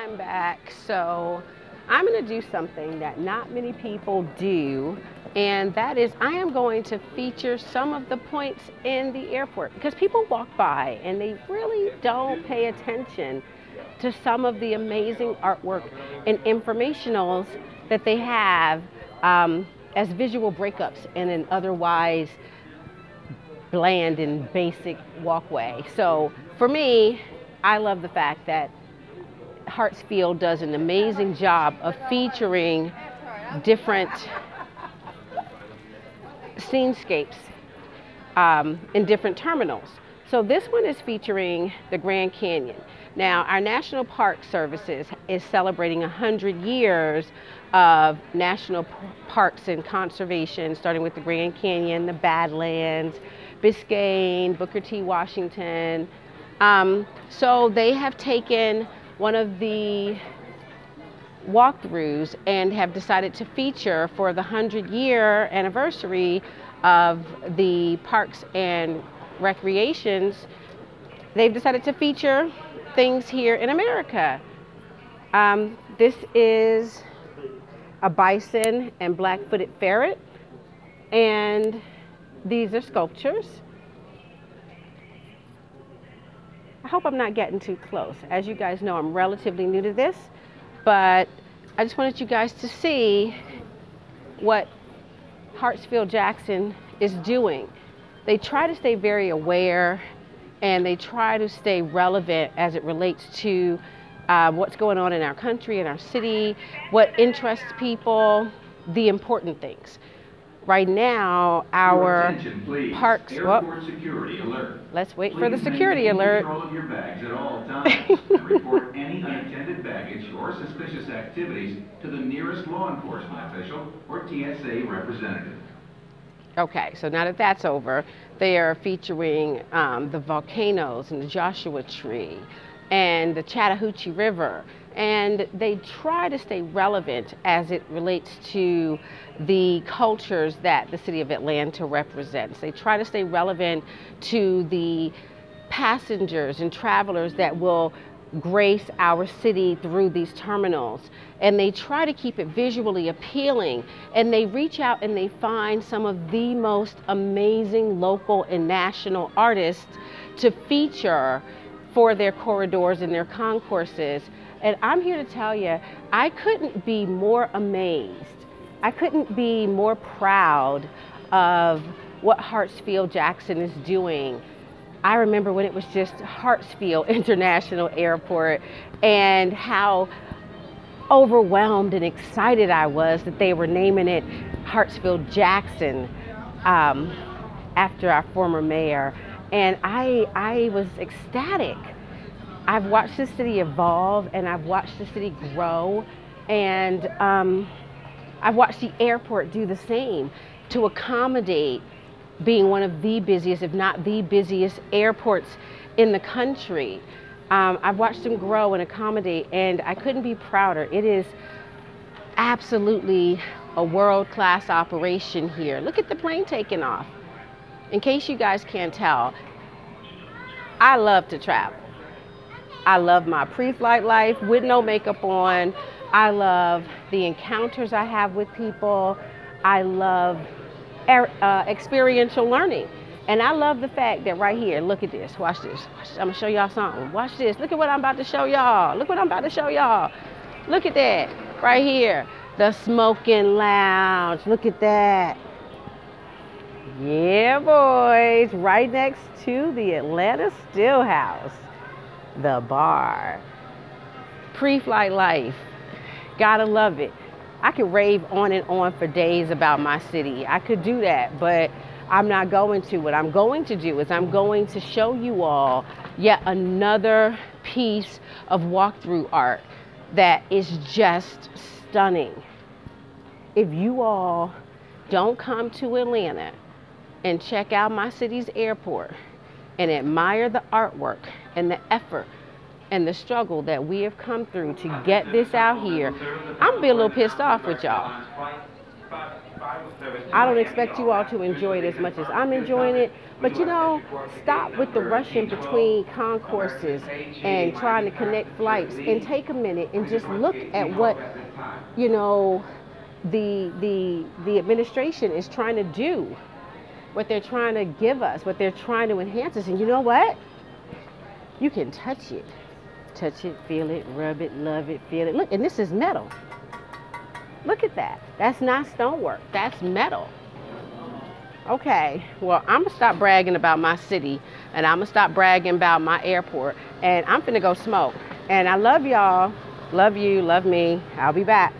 I'm back. So I'm going to do something that not many people do, and that is I am going to feature some of the points in the airport because people walk by and they really don't pay attention to some of the amazing artwork and informationals that they have as visual breakups in an otherwise bland and basic walkway. So for me, I love the fact that Hartsfield does an amazing job of featuring different scenescapes in different terminals. So this one is featuring the Grand Canyon. Now, our National Park Services is celebrating 100 years of national parks and conservation, starting with the Grand Canyon, the Badlands, Biscayne, Booker T. Washington. So they have taken one of the walkthroughs and have decided to feature for the 100-year anniversary of the parks and recreations. They've decided to feature things here in America. This is a bison and black-footed ferret, and these are sculptures. I hope I'm not getting too close. As you guys know, I'm relatively new to this, but I just wanted you guys to see what Hartsfield-Jackson is doing. They try to stay very aware and they try to stay relevant as it relates to what's going on in our country, in our city, what interests people, the important things. Right now, our parks. Airport security alert. Let's wait for the security alert. Control of your bags at all times and report any unattended baggage or suspicious activities to the nearest law enforcement official or TSA representative. Okay, so now that that's over, they are featuring the volcanoes and the Joshua Tree and the Chattahoochee River. And they try to stay relevant as it relates to the cultures that the city of Atlanta represents. They try to stay relevant to the passengers and travelers that will grace our city through these terminals. And they try to keep it visually appealing. And they reach out and they find some of the most amazing local and national artists to feature for their corridors and their concourses. And I'm here to tell you, I couldn't be more amazed. I couldn't be more proud of what Hartsfield-Jackson is doing. I remember when it was just Hartsfield International Airport and how overwhelmed and excited I was that they were naming it Hartsfield-Jackson after our former mayor. And I was ecstatic. I've watched the city evolve and I've watched the city grow, and I've watched the airport do the same to accommodate being one of the busiest, if not the busiest airports in the country. I've watched them grow and accommodate, and I couldn't be prouder. It is absolutely a world-class operation here. Look at the plane taking off. In case you guys can't tell, I love to travel. I love my pre-flight life with no makeup on. I love the encounters I have with people. I love experiential learning. And I love the fact that right here, look at this, watch this. I'm gonna show y'all something. Watch this, look at what I'm about to show y'all. Look what I'm about to show y'all. Look at that, right here. The smoking lounge, look at that. Yeah, boys, right next to the Atlanta Steelhouse. The bar. Pre-flight life. Gotta love it. I could rave on and on for days about my city. I could do that, but I'm not going to. What I'm going to do is I'm going to show you all yet another piece of walkthrough art that is just stunning. If you all don't come to Atlanta and check out my city's airport and admire the artwork and the effort and the struggle that we have come through to get this out here, I'm gonna be a little pissed off with y'all. I don't expect you all to enjoy it as much as I'm enjoying it, but you know, stop with the rushing between concourses and trying to connect flights, and take a minute and just look at what, you know, the administration is trying to do, what they're trying to give us, what they're trying to enhance us. And you know what? You can touch it, feel it, rub it, love it, feel it. Look, and this is metal. Look at that. That's not stonework. That's metal. Okay, well, I'm gonna stop bragging about my city, and I'm gonna stop bragging about my airport, and I'm finna go smoke. And I love y'all. Love you, love me. I'll be back.